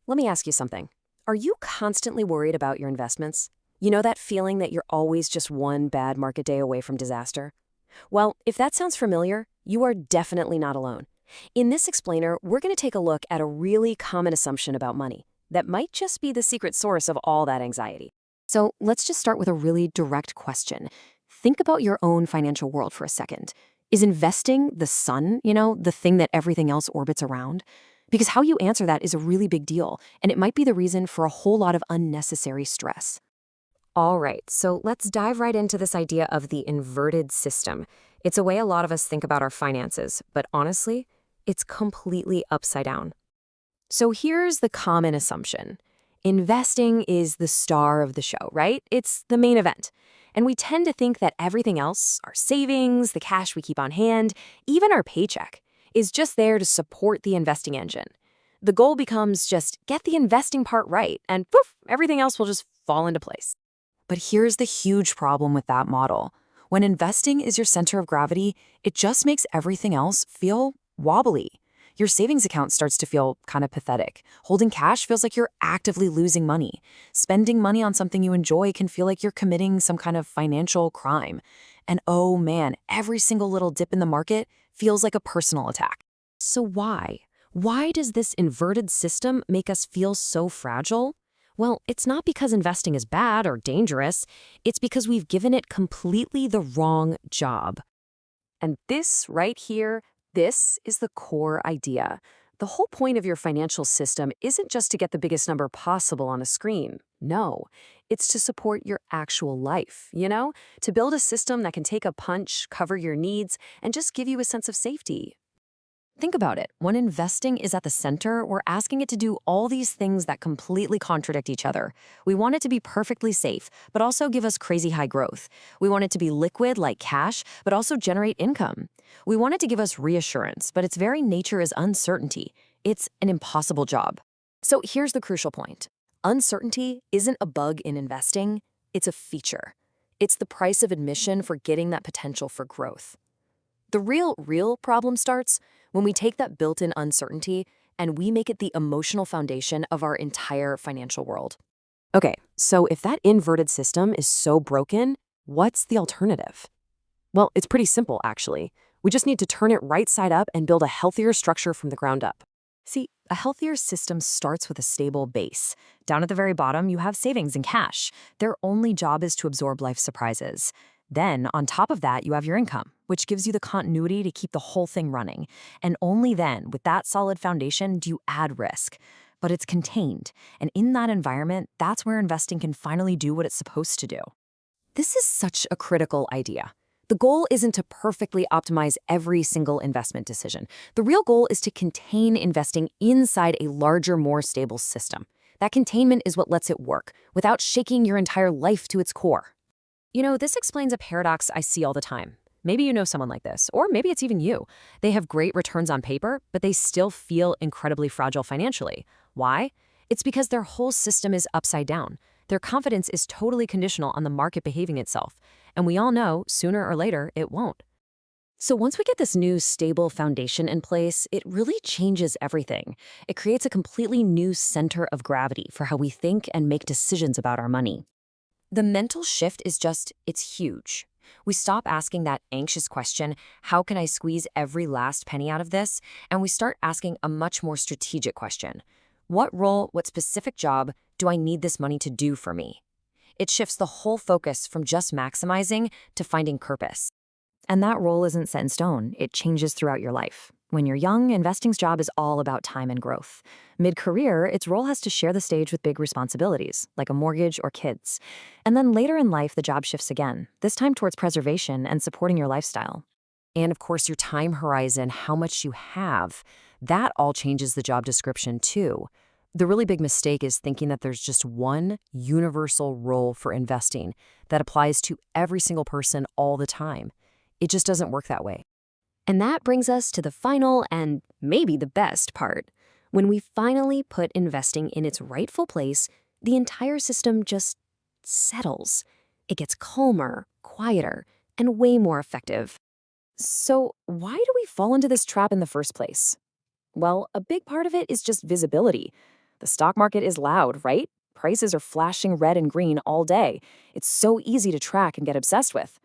Let me ask you something. Are you constantly worried about your investments? You know that feeling that you're always just one bad market day away from disaster? Well, if that sounds familiar, you are definitely not alone. In this explainer, we're going to take a look at a really common assumption about money that might just be the secret source of all that anxiety. So let's just start with a really direct question. Think about your own financial world for a second. Is investing the sun, the thing that everything else orbits around? Because how you answer that is a really big deal, and it might be the reason for a whole lot of unnecessary stress. All right, so let's dive right into this idea of the inverted system. It's a way a lot of us think about our finances, but honestly, it's completely upside down. So here's the common assumption. Investing is the star of the show, right? It's the main event. And we tend to think that everything else, our savings, the cash we keep on hand, even our paycheck, is just there to support the investing engine. The goal becomes just get the investing part right, and poof, everything else will just fall into place. But here's the huge problem with that model. When investing is your center of gravity, it just makes everything else feel wobbly. Your savings account starts to feel kind of pathetic. Holding cash feels like you're actively losing money. Spending money on something you enjoy can feel like you're committing some kind of financial crime. And oh man, every single little dip in the market feels like a personal attack. So why? Why does this inverted system make us feel so fragile? Well, it's not because investing is bad or dangerous. It's because we've given it completely the wrong job. And this right here, this is the core idea. The whole point of your financial system isn't just to get the biggest number possible on a screen. No, it's to support your actual life, to build a system that can take a punch, cover your needs, and just give you a sense of safety. Think about it. When investing is at the center, we're asking it to do all these things that completely contradict each other. We want it to be perfectly safe, but also give us crazy high growth. We want it to be liquid like cash, but also generate income. We want it to give us reassurance, but its very nature is uncertainty. It's an impossible job. So here's the crucial point. Uncertainty isn't a bug in investing, it's a feature. It's the price of admission for getting that potential for growth. The real problem starts when we take that built-in uncertainty and we make it the emotional foundation of our entire financial world. Okay, so if that inverted system is so broken, what's the alternative? Well, it's pretty simple, actually. We just need to turn it right side up and build a healthier structure from the ground up. See, a healthier system starts with a stable base. Down at the very bottom, you have savings and cash. Their only job is to absorb life's surprises. Then, on top of that, you have your income, which gives you the continuity to keep the whole thing running. And only then, with that solid foundation, do you add risk. But it's contained, and in that environment, that's where investing can finally do what it's supposed to do. This is such a critical idea. The goal isn't to perfectly optimize every single investment decision. The real goal is to contain investing inside a larger, more stable system. That containment is what lets it work, without shaking your entire life to its core. This explains a paradox I see all the time. Maybe you know someone like this, or maybe it's even you. They have great returns on paper, but they still feel incredibly fragile financially. Why? It's because their whole system is upside down. Their confidence is totally conditional on the market behaving itself. And we all know, sooner or later, it won't. So once we get this new stable foundation in place, it really changes everything. It creates a completely new center of gravity for how we think and make decisions about our money. The mental shift is it's huge. We stop asking that anxious question, how can I squeeze every last penny out of this? And we start asking a much more strategic question. What role, what specific job do I need this money to do for me? It shifts the whole focus from just maximizing to finding purpose. And that role isn't set in stone. It changes throughout your life. When you're young, investing's job is all about time and growth. Mid-career, its role has to share the stage with big responsibilities, like a mortgage or kids. And then later in life, the job shifts again, this time towards preservation and supporting your lifestyle. And of course, your time horizon, how much you have, that all changes the job description too. The really big mistake is thinking that there's just one universal role for investing that applies to every single person all the time. It just doesn't work that way. And that brings us to the final and maybe the best part. When we finally put investing in its rightful place, the entire system just settles. It gets calmer, quieter, and way more effective. So why do we fall into this trap in the first place? Well, a big part of it is just visibility. The stock market is loud, right? Prices are flashing red and green all day. It's so easy to track and get obsessed with.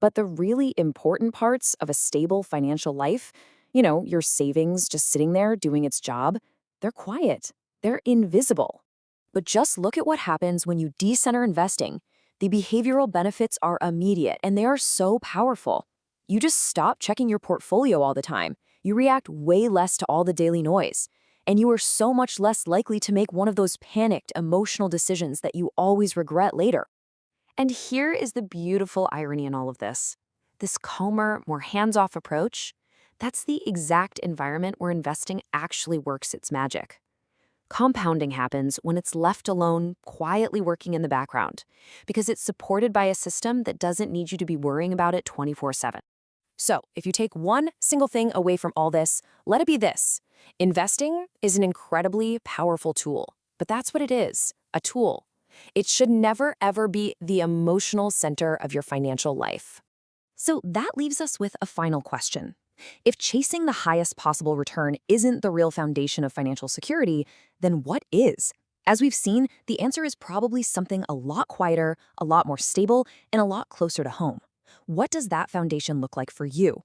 But the really important parts of a stable financial life, your savings just sitting there doing its job, they're quiet. They're invisible. But just look at what happens when you decenter investing. The behavioral benefits are immediate and they are so powerful. You just stop checking your portfolio all the time. You react way less to all the daily noise. And you are so much less likely to make one of those panicked, emotional decisions that you always regret later. And here is the beautiful irony in all of this. This calmer, more hands-off approach, that's the exact environment where investing actually works its magic. Compounding happens when it's left alone, quietly working in the background, because it's supported by a system that doesn't need you to be worrying about it 24/7. So, if you take one single thing away from all this, let it be this. Investing is an incredibly powerful tool, but that's what it is, a tool. It should never, ever be the emotional center of your financial life. So that leaves us with a final question. If chasing the highest possible return isn't the real foundation of financial security, then what is? As we've seen, the answer is probably something a lot quieter, a lot more stable, and a lot closer to home. What does that foundation look like for you?